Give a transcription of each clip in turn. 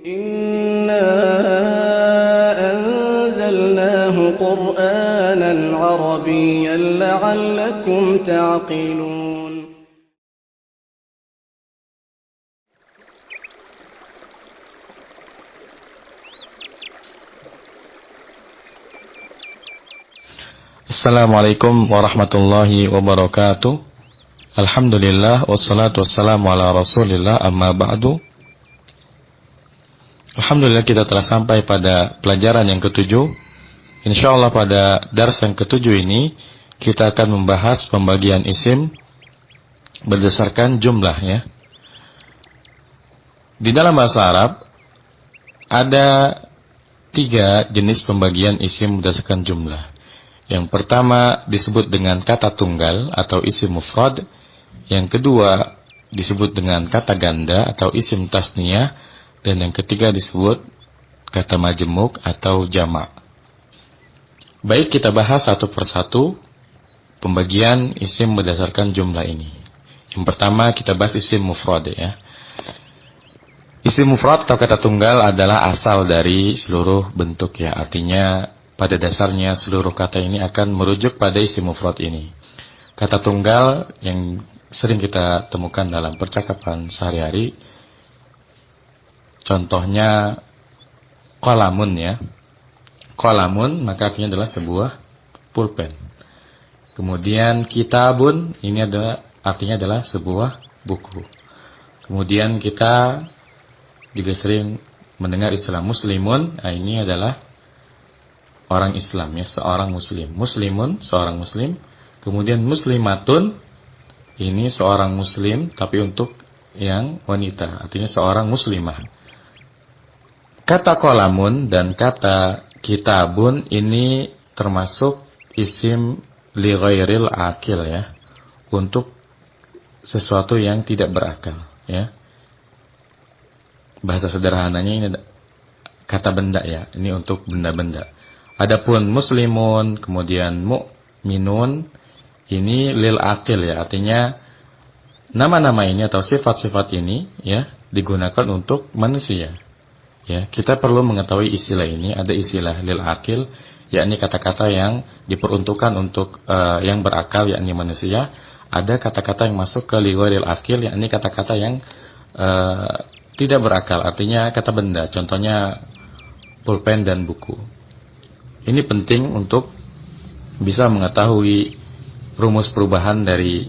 إنا أنزلناه قرآنا عربيا لعلكم تعقلون. Assalamualaikum warahmatullahi wabarakatuh. Alhamdulillah wassalatu wassalamu ala Rasulillah, amma ba'du. Alhamdulillah kita telah sampai pada pelajaran yang ketujuh. Insyaallah pada dars yang ketujuh ini kita akan membahas pembagian isim berdasarkan jumlah ya. Di dalam bahasa Arab ada 3 jenis pembagian isim berdasarkan jumlah. Yang pertama disebut dengan kata tunggal atau isim mufrad. Yang kedua disebut dengan kata ganda atau isim tasniyah. Dan yang ketiga disebut kata majemuk atau jamak. Baik, kita bahas satu persatu pembagian isim berdasarkan jumlah ini. Yang pertama kita bahas isim mufrad ya. Isim mufrad atau kata tunggal adalah asal dari seluruh bentuk ya. Artinya pada dasarnya seluruh kata ini akan merujuk pada isim mufrad ini. Kata tunggal yang sering kita temukan dalam percakapan sehari-hari, contohnya qalamun ya. Qalamun maka artinya adalah sebuah pulpen. Kemudian kitabun ini artinya adalah sebuah buku. Kemudian kita juga sering mendengar istilah muslimun, ini adalah orang Islam ya, seorang muslim. Muslimun, seorang muslim. Kemudian muslimatun, ini seorang muslim tapi untuk yang wanita, artinya seorang muslimah. Kata qalamun dan kata kitabun ini termasuk isim li ghairil akil ya, untuk sesuatu yang tidak berakal ya. Bahasa sederhananya ini kata benda ya, ini untuk benda-benda. Adapun muslimun, kemudian mu'minun, ini lil akil ya, artinya nama-nama ini atau sifat-sifat ini ya digunakan untuk manusia. Ya, kita perlu mengetahui istilah ini. Ada istilah lil akil, yakni kata-kata yang diperuntukkan untuk yang berakal, yakni manusia. Ada kata-kata yang masuk ke li ghairil akil, yakni kata-kata yang tidak berakal, artinya kata benda. Contohnya pulpen dan buku. Ini penting untuk bisa mengetahui rumus perubahan dari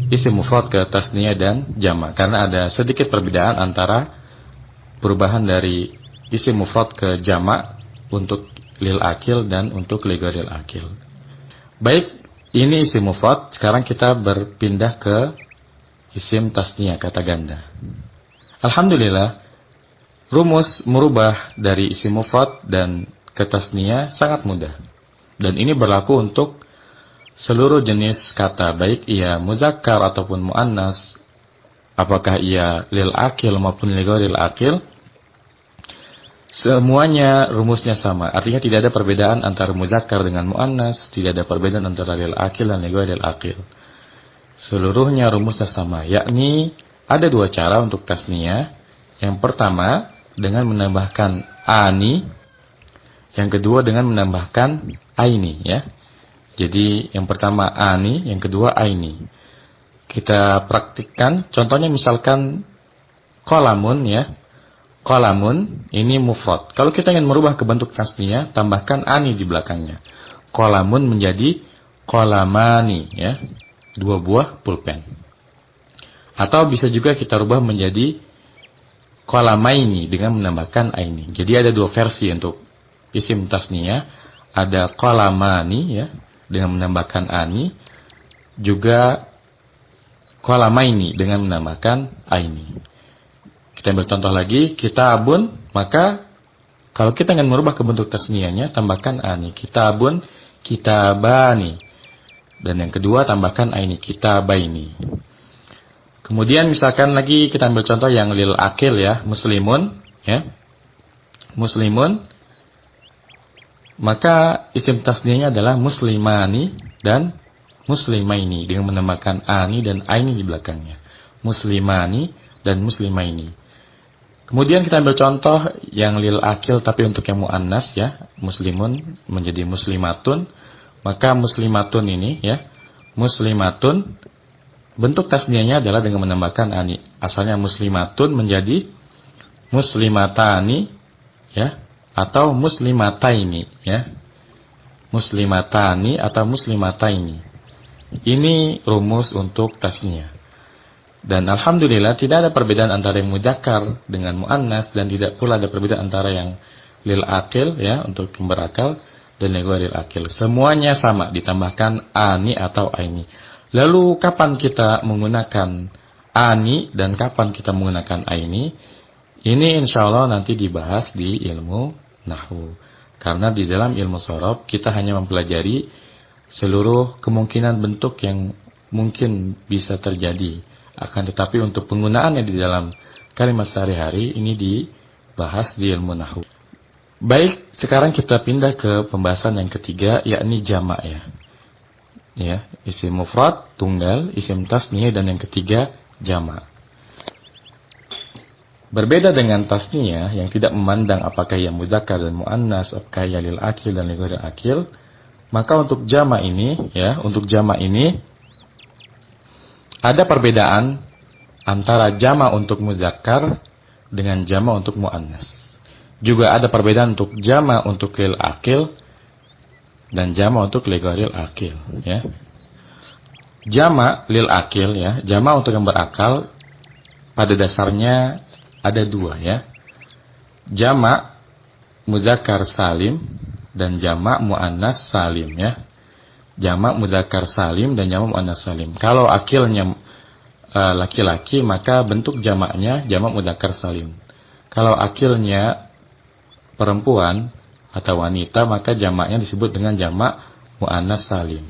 isim mufrad ke tasniyah dan jamak, karena ada sedikit perbedaan antara perubahan dari isim mufrad ke jamak untuk lil akil dan untuk li ghairil akil. Baik, ini isim mufrad. Sekarang kita berpindah ke isim tasniyah, kata ganda. Alhamdulillah, rumus merubah dari isim mufrad dan ke tasniyah sangat mudah. Dan ini berlaku untuk seluruh jenis kata, baik ia muzakkar ataupun muannas, apakah ia lil akil maupun li ghairil akil, semuanya rumusnya sama. Artinya tidak ada perbedaan antara muzakkar dengan muannas, tidak ada perbedaan antara lil akil dan li ghairil akil. Seluruhnya rumusnya sama, yakni ada 2 cara untuk tasniyah. Yang pertama dengan menambahkan ani, yang kedua dengan menambahkan aini ya. Jadi yang pertama ani, yang kedua aini. Kita praktikkan, contohnya misalkan qalamun ya. Qalamun ini mufrad. Kalau kita ingin merubah ke bentuk tasniyah, tambahkan ani di belakangnya. Qalamun menjadi qalamani ya, 2 buah pulpen. Atau bisa juga kita rubah menjadi qalamaini dengan menambahkan aini. Jadi ada 2 versi untuk isim tasniyah. Ada qalamani ya dengan menambahkan ani, juga qalamaini dengan menambahkan aini. Kita ambil contoh lagi, kitabun, maka kalau kita ingin merubah ke bentuk tasniyahnya, tambahkan ani. Kitabun, kitabani. Dan yang kedua tambahkan aini, kitabaini. Kemudian misalkan lagi kita ambil contoh yang lil akil ya, muslimun ya. Muslimun, maka isim tasniyahnya adalah muslimani dan muslimaini dengan menambahkan ani dan aini di belakangnya. Muslimani dan muslimaini. Kemudian kita ambil contoh yang lil akil tapi untuk yang muannas ya, muslimun menjadi muslimatun. Maka muslimatun ini ya, muslimatun bentuk tasniahnya adalah dengan menambahkan ani. Asalnya muslimatun menjadi muslimatani ya, atau muslimataini ya. Muslimatani atau muslimataini. Ini rumus untuk tasniah. Dan alhamdulillah tidak ada perbedaan antara yang mudzakkar dengan muannas, dan tidak pula ada perbedaan antara yang lil akil ya untuk yang berakal dan yang ghairil akil. Semuanya sama, ditambahkan ani atau aini. Lalu kapan kita menggunakan ani dan kapan kita menggunakan aini? Ini insyaallah nanti dibahas di ilmu nahwu. Karena di dalam ilmu shorof kita hanya mempelajari seluruh kemungkinan bentuk yang mungkin bisa terjadi. Akan tetapi untuk penggunaannya di dalam kalimat sehari-hari ini dibahas di ilmu nahwu. Baik, sekarang kita pindah ke pembahasan yang ketiga, yakni jamak ya. Ya, isim mufrad, tunggal, isim tasniyah, dan yang ketiga jamak. Berbeda dengan tasniyah yang tidak memandang apakah ia mudzakkar dan muannas, apakah ia lil akil dan ghairil akil, maka untuk jamak ini ya, untuk jamak ini ada perbedaan antara jamak untuk mudzakkar dengan jamak untuk muannas. Juga ada perbedaan untuk jamak untuk lil akil dan jamak untuk ghairil akil ya. Jamak lil akil ya, jamak untuk yang berakal pada dasarnya ada dua ya. Jamak mudzakkar salim dan jamak muannas salim ya. Jamak mudzakkar salim dan jamak muannas salim. Kalau akilnya laki-laki maka bentuk jamaknya jamak mudzakkar salim. Kalau akilnya perempuan atau wanita maka jamaknya disebut dengan jamak muannas salim.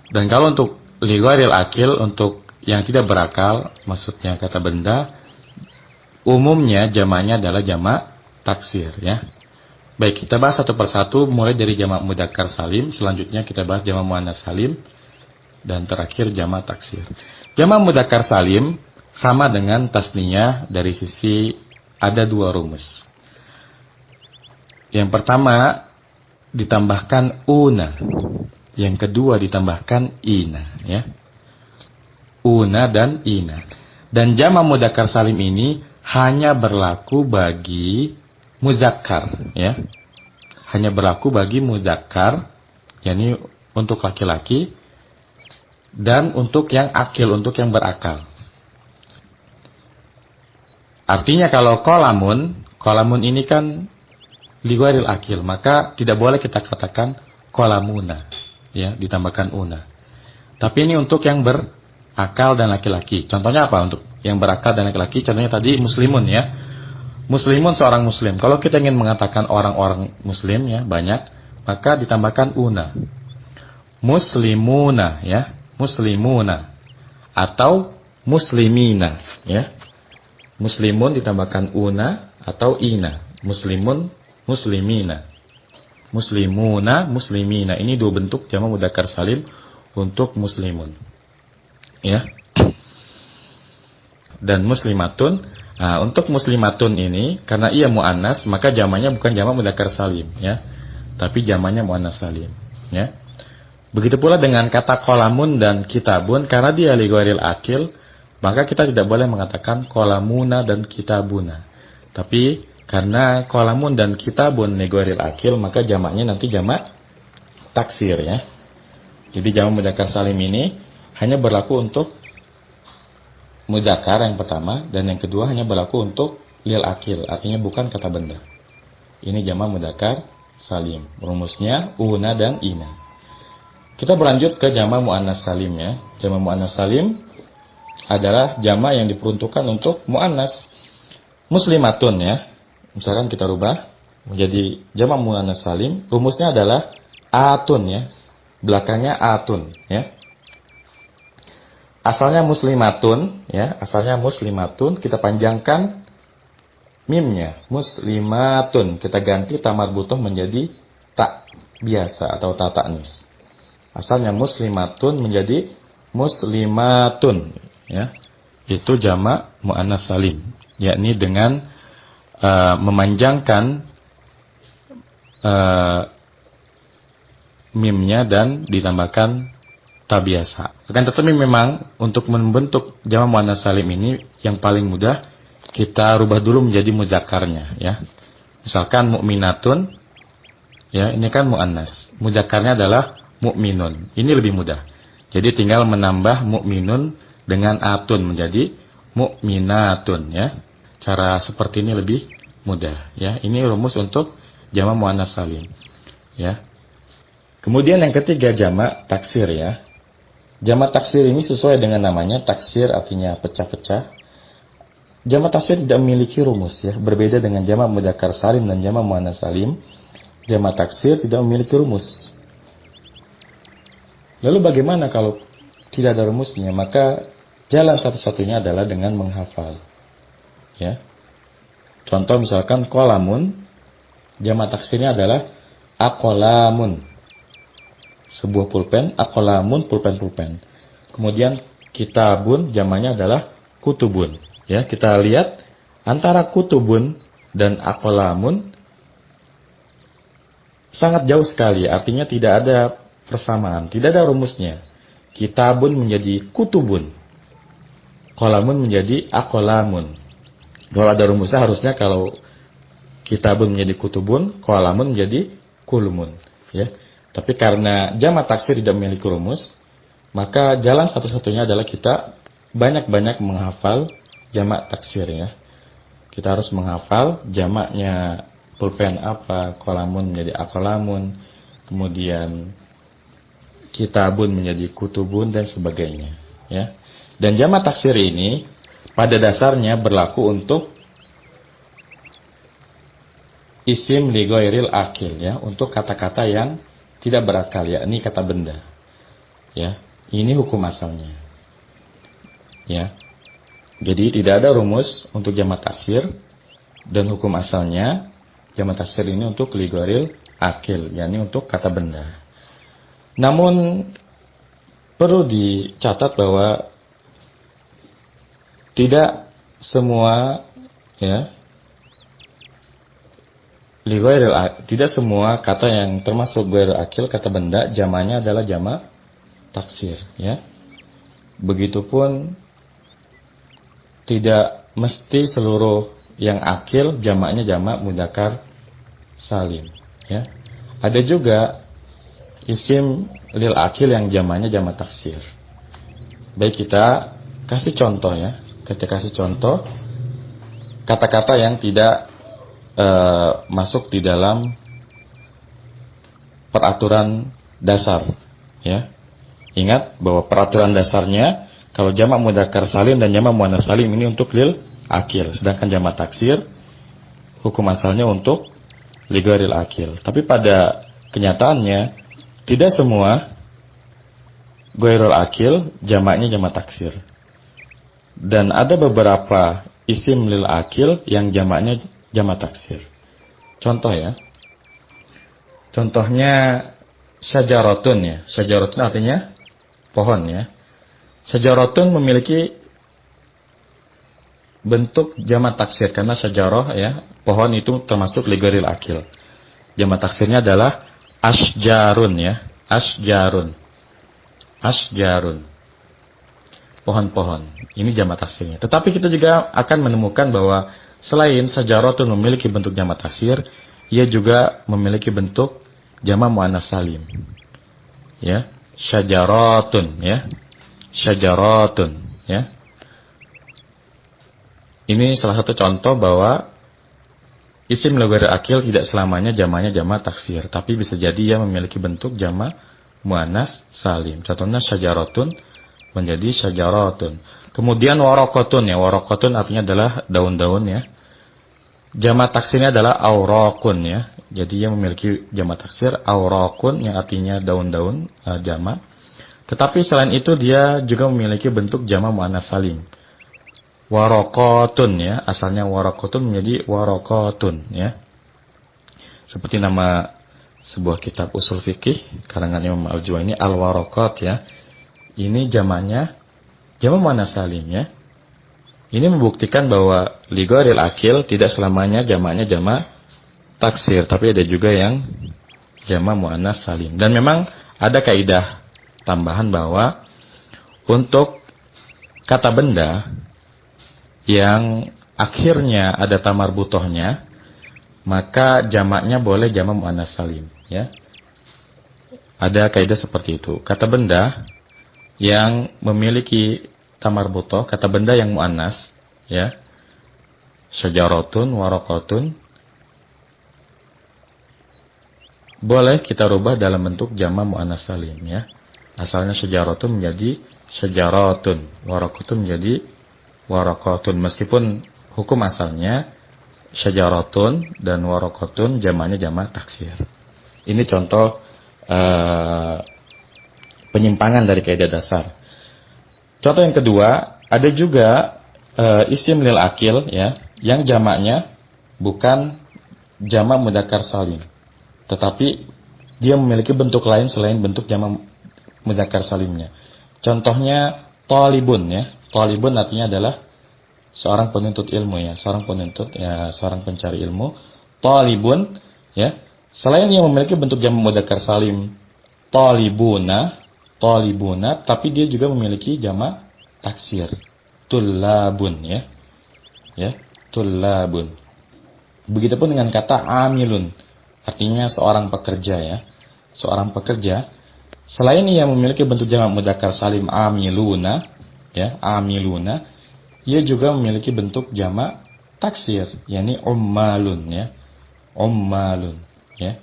Dan kalau untuk li ghairil akil, untuk yang tidak berakal, maksudnya kata benda, umumnya jamaknya adalah jamak taksir ya. Baik, kita bahas satu persatu mulai dari jamak mudzakkar salim, selanjutnya kita bahas jamak muannas salim, dan terakhir jamak taksir. Jamak mudzakkar salim sama dengan tasniyah dari sisi ada dua rumus. Yang pertama ditambahkan una, yang kedua ditambahkan ina ya. Una dan ina. Dan jamak mudzakkar salim ini hanya berlaku bagi muzakkar ya. Hanya berlaku bagi muzakkar, yakni untuk laki-laki, dan untuk yang akil, untuk yang berakal. Artinya kalau kolamun ini kan li ghairil akil, maka tidak boleh kita katakan kolamuna ya, ditambahkan una. Tapi ini untuk yang berakal dan laki-laki. Contohnya apa untuk yang berakal dan laki-laki? Contohnya tadi muslimun ya. Muslimun seorang muslim. Kalau kita ingin mengatakan orang-orang muslim ya, banyak, maka ditambahkan una. Muslimuna ya, muslimuna atau muslimina ya. Muslimun ditambahkan una atau ina. Muslimun, muslimina. Muslimuna, muslimina. Ini dua bentuk jamak mudzakkar salim untuk muslimun. Ya. Dan muslimatun. Nah, untuk muslimatun ini karena ia muannas, maka jamaknya bukan jamak mudzakkar salim, ya. Tapi jamaknya muannas salim, ya. Begitu pula dengan kata qalamun dan kitabun, karena dia li ghairil akil, maka kita tidak boleh mengatakan qalamuna dan kitabuna. Tapi karena qalamun dan kitabun li ghairil akil, maka jamaknya nanti jamak taksir ya. Jadi jamak mudzakkar salim ini hanya berlaku untuk mudzakkar yang pertama, dan yang kedua hanya berlaku untuk lil akil, artinya bukan kata benda. Ini jamak mudzakkar salim. Rumusnya una dan ina. Kita berlanjut ke jamak muannas salim ya. Jamak muannas salim adalah jamak yang diperuntukkan untuk muannas. Muslimatun ya. Misalkan kita rubah menjadi jamak muannas salim, rumusnya adalah atun ya. Belakangnya atun ya. Asalnya muslimatun ya, asalnya muslimatun, kita panjangkan mimnya, muslimatun, kita ganti ta marbuthah menjadi ta biasa atau ta ta'nis. Asalnya muslimatun menjadi muslimatun ya. Itu jamak muannas salim. yakni dengan memanjangkan mimnya dan ditambahkan ta biasa. Akan tetapi memang untuk membentuk jamak muannats salim ini yang paling mudah kita rubah dulu menjadi mudzakarnya ya. Misalkan mukminatun ya, ini kan muannas. Mudzakarnya adalah mukminun. Ini lebih mudah. Jadi tinggal menambah mukminun dengan atun menjadi mukminatun ya. Cara seperti ini lebih mudah ya. Ini rumus untuk jamak muannats salim ya. Kemudian yang ketiga jamak taksir ya. Jamak taksir ini sesuai dengan namanya, taksir artinya pecah-pecah. Jamak taksir tidak memiliki rumus ya, berbeda dengan jamak mudzakkar salim dan jamak muannats salim. Jamak taksir tidak memiliki rumus. Lalu bagaimana kalau tidak ada rumusnya? Maka jalan satu-satunya adalah dengan menghafal. Ya. Contoh misalkan qalamun, jamak taksirnya adalah aqlamun. Sebuah pulpen, aqlamun, pulpen-pulpen. Kemudian kitabun, jamaknya adalah kutubun. Ya, kita lihat antara kutubun dan aqlamun sangat jauh sekali. Artinya tidak ada persamaan, tidak ada rumusnya. Kitabun menjadi kutubun, qalamun menjadi aqlamun. Kalau ada rumusnya harusnya kalau kitabun menjadi kutubun, qalamun menjadi kulmun. Ya. Tapi karena jamak taksir tidak memiliki rumus, maka jalan satu-satunya adalah kita banyak-banyak menghafal jamak taksir ya. Kita harus menghafal jamaknya pulpen apa, qalamun menjadi aqlamun, kemudian kitabun menjadi kutubun dan sebagainya ya. Dan jamak taksir ini pada dasarnya berlaku untuk isim li ghairil akil ya, untuk kata-kata yang tidak berakal, yakni kata benda. Ya, ini hukum asalnya. Ya. Jadi tidak ada rumus untuk jamak taksir dan hukum asalnya jamak taksir ini untuk li ghairil akil, yakni untuk kata benda. Namun perlu dicatat bahwa tidak semua ya tidak semua kata yang termasuk ghairil akil, kata benda, jamaknya adalah jamak taksir ya. Begitupun tidak mesti seluruh yang akil jamaknya jamak mudzakkar salim ya. Ada juga isim lil akil yang jamaknya jamak taksir. Baik, kita kasih contoh ya. Kita kasih contoh kata-kata yang tidak masuk di dalam peraturan dasar ya. Ingat bahwa peraturan dasarnya kalau jamak mudzakkar salim dan jamak muannats salim ini untuk lil akil, sedangkan jamak taksir hukum asalnya untuk li ghairil akil. Tapi pada kenyataannya tidak semua ghairil akil jamaknya jamak taksir. Dan ada beberapa isim lil akil yang jamaknya jamak taksir. Contoh ya. Contohnya syajaratun ya. Syajaratun artinya pohon ya. Syajaratun memiliki bentuk jamak taksir karena syajarah ya, pohon itu termasuk li ghairil akil. Jamak taksirnya adalah asjarun ya. Asjarun. Asjarun. Pohon-pohon. Ini jamak taksirnya. Tetapi kita juga akan menemukan bahwa selain syajaratun memiliki bentuk jamak taksir, ia juga memiliki bentuk jamak muannats salim. Ya, syajaratun ya. Syajaratun ya. Ini salah satu contoh bahwa isim li ghairil akil tidak selamanya jamaknya jamak taksir, tapi bisa jadi ia memiliki bentuk jamak muannats salim. Contohnya syajaratun menjadi syajaratun. Kemudian waraqatun ya. Waraqatun artinya adalah daun-daun ya. Jamak taksirnya adalah auraqun ya. Jadi ia memiliki jamak taksir auraqun yang artinya daun-daun jamak. Tetapi selain itu dia juga memiliki bentuk jamak muannats salim. Waraqatun ya. Asalnya waraqatun menjadi waraqatun ya. Seperti nama sebuah kitab usul fikih karangan Imam Al-Juwayni, Al-Waraqat ya. Ini jamaknya jamak muannats salim ya. Ini membuktikan bahwa li ghairil akil tidak selamanya jamaknya jamak taksir, tapi ada juga yang jamak muannas salim. Dan memang ada kaidah tambahan bahwa untuk kata benda yang akhirnya ada tamar butohnya, maka jamaknya boleh jamak muannas salim, ya. Ada kaidah seperti itu. Kata benda yang memiliki tamar butoh, kata benda yang muannas, ya, syajaratun, waraqatun, boleh kita rubah dalam bentuk jamak muannas salim, ya. Asalnya syajaratun menjadi syajaratun, waraqatun menjadi waraqatun, meskipun hukum asalnya syajaratun dan waraqatun jamaknya jamak taksir. Ini contoh penyimpangan dari kaidah dasar. Contoh yang kedua, ada juga isim lil akil, ya, yang jamaknya bukan jamak mudzakkar salim, tetapi dia memiliki bentuk lain selain bentuk jamak mudzakkar salimnya. Contohnya talibun, ya. Talibun artinya adalah seorang penuntut ilmu, ya, seorang penuntut, ya, seorang pencari ilmu. Talibun, ya. Selain yang memiliki bentuk jamak mudzakkar salim talibuna, tapi dia juga memiliki jamak taksir, tullabun, ya. Ya, tullabun. Begitupun dengan kata amilun, artinya seorang pekerja, ya. Seorang pekerja, selain ia memiliki bentuk jamak mudzakkar salim amiluna, ya, amiluna, ia juga memiliki bentuk jamak taksir, yakni ummalun, ya. Ummalun, ya.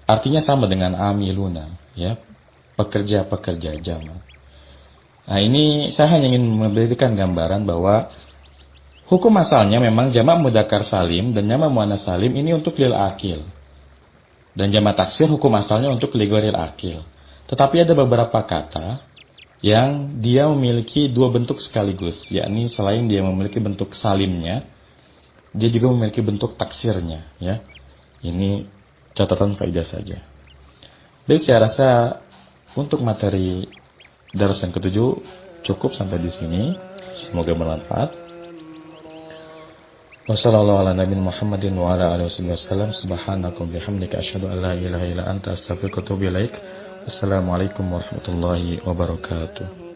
Artinya sama dengan amiluna, ya, pekerja-pekerja jamak. Nah, ini saya hanya ingin memberikan gambaran bahwa hukum asalnya memang jamak mudzakkar salim dan jamak muannas salim ini untuk lil akil. Dan jamak taksir hukum asalnya untuk li ghairil akil. Tetapi ada beberapa kata yang dia memiliki dua bentuk sekaligus, yakni selain dia memiliki bentuk salimnya, dia juga memiliki bentuk taksirnya, ya. Ini catatan faedah saja. Baik, saya rasa untuk materi daras yang ketujuh cukup sampai di sini. Semoga bermanfaat. Wassalamualaikum warahmatullahi wabarakatuh. Subhanakum bihamdika asyhadu an la ilaha illa anta astaghfiruka wa atubu ilaik. Wassalamualaikum warahmatullahi wabarakatuh.